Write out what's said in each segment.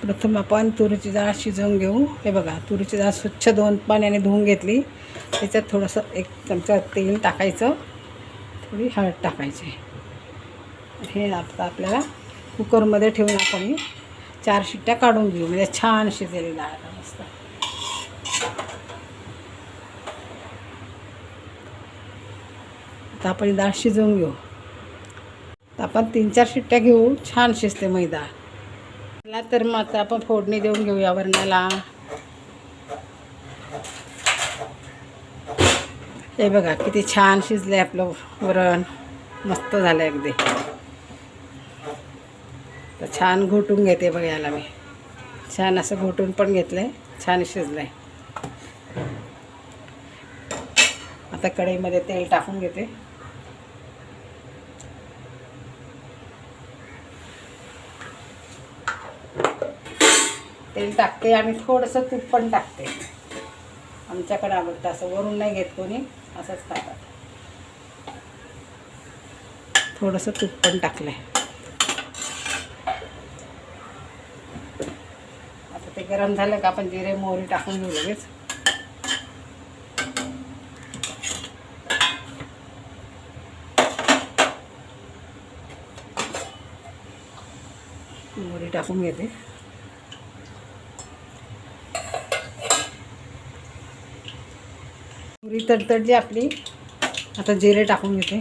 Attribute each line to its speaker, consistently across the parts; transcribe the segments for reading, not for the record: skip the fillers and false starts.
Speaker 1: प्रथम आपण तुरीची डाळ शिजवून घेऊ. हे बघा, तुरीची डाळ स्वच्छ 2 पाण्याने धुवून घेतली. त्याच्यात थोडंसं 1 चमचा तेल टाकायचं, थोडी हळद टाकायची. हे आता आपल्याला कुकरमध्ये ठेवून आपण 4 शिट्ट्या काढून घेऊ, म्हणजे छान शिजेल डाळ मस्त. आता आपण डाळ शिजवून घेऊ. तर आपण 3-4 शिट्ट्या घेऊ, छान शिजते मैदा. मला तर मग आता आपण फोडणी देऊन घेऊया वरणाला. हे बघा किती छान शिजले आपलं वरण, मस्त झालं अगदी. तर छान घोटून घेते बघा याला मी, छान असं घोटून पण घेतलंय, छान शिजलंय. आता कढईमध्ये तेल टाकून घेते. तेल टाकते आणि थोडंसं तूप पण टाकते. आमच्याकडे आवडतं असं, वरून नाही घेत कोणी, असंच खातात. थोडंसं तूप पण टाकलंय. आता ते गरम झालं का आपण जिरे मोहरी टाकून घेऊ लगेच. मोहरी टाकून घेते. पुरी तडतडली आपली. आता जिरे टाकून घेते.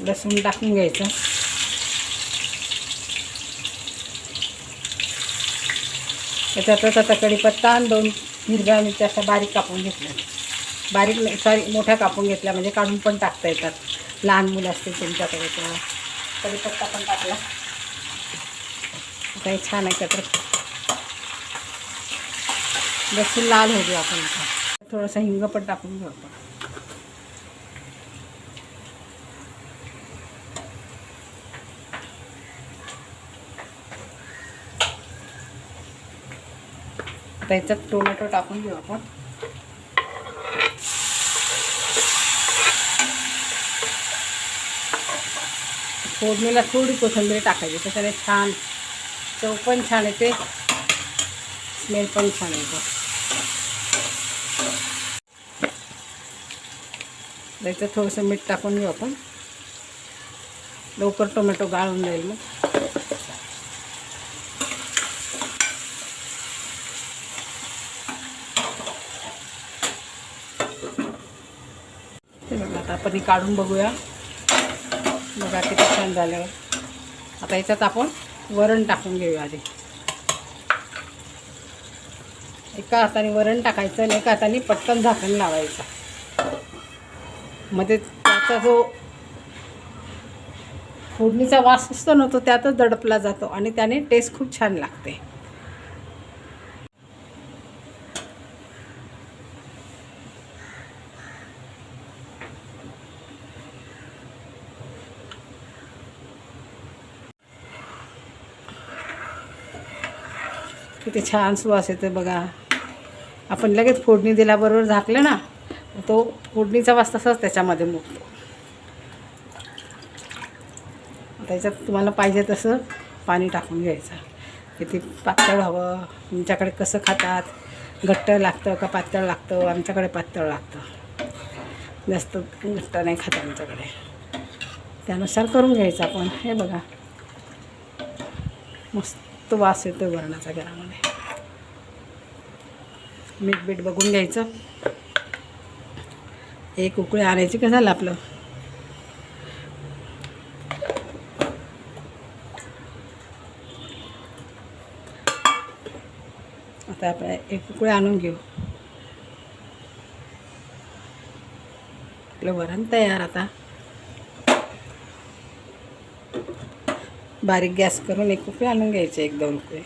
Speaker 1: लसूण टाकून घ्यायचं. त्याच्यातच आता कढीपत्ता आणि 2 हिरव्या मिरच्या अशा बारीक कापून घेतल्या. बारीक सॉरी मोठ्या कापून घेतल्या, म्हणजे काढून पण टाकता येतात. लहान मुलं असतील तुमच्याकडे तर. कढीपत्ता पण टाकला. आता हे छान आहे तर लसूण लाल होऊ आपण. आता थोडंसं हिंग पण टाकून घेऊ आपण. आता याच्यात टोमॅटो टाकून घेऊ आपण. फोडणीला थोडी कोथिंबीर टाकायची, त्याच्याने छान चव पण छान येते, स्मेल पण छान येतो. त्याच्यात थोडंसं मीठ टाकून घेऊ आपण. लवकर टोमॅटो गाळून जाईल मग. आता आपण काढून बघूया. बघा किती छान झाल्यावर. आता याच्यात आपण वरण टाकून घेऊया. आधी एका हाताने वरण टाकायचं आणि एका हाताने पटकन झाकण लावायचं. मध्ये त्याचा जो फोडणीचा वास असतो ना, तो त्यातच दडपला जातो आणि त्याने टेस्ट खूप छान लागते. किती छान सुवास येतो बघा. आपण लगेच फोडणी दिल्याबरोबर झाकलं ना, तो फोडणीचा वास तसाच त्याच्यामध्ये मुरतो. त्याच्यात तुम्हाला पाहिजे तसं पाणी टाकून घ्यायचं. किती पातळ हवं, तुमच्याकडे कसं खातात, घट्ट लागतं का पातळ लागतं. आमच्याकडे पातळ लागतं, जास्त घट्ट नाही खात आमच्याकडे. त्यानुसार करून घ्यायचं आपण. हे बघा मस्त वास येतो वरणाचा घरामध्ये. मीठ बीठ बघून घ्यायचं. एक उकळी आणायची का झालं आपलं. आता आपण एक उकळी आणून घेऊ. आपलं वरण तयार. आता बारीक गॅस करून एक उकळी आणून घ्यायची, 1-2 उकळी.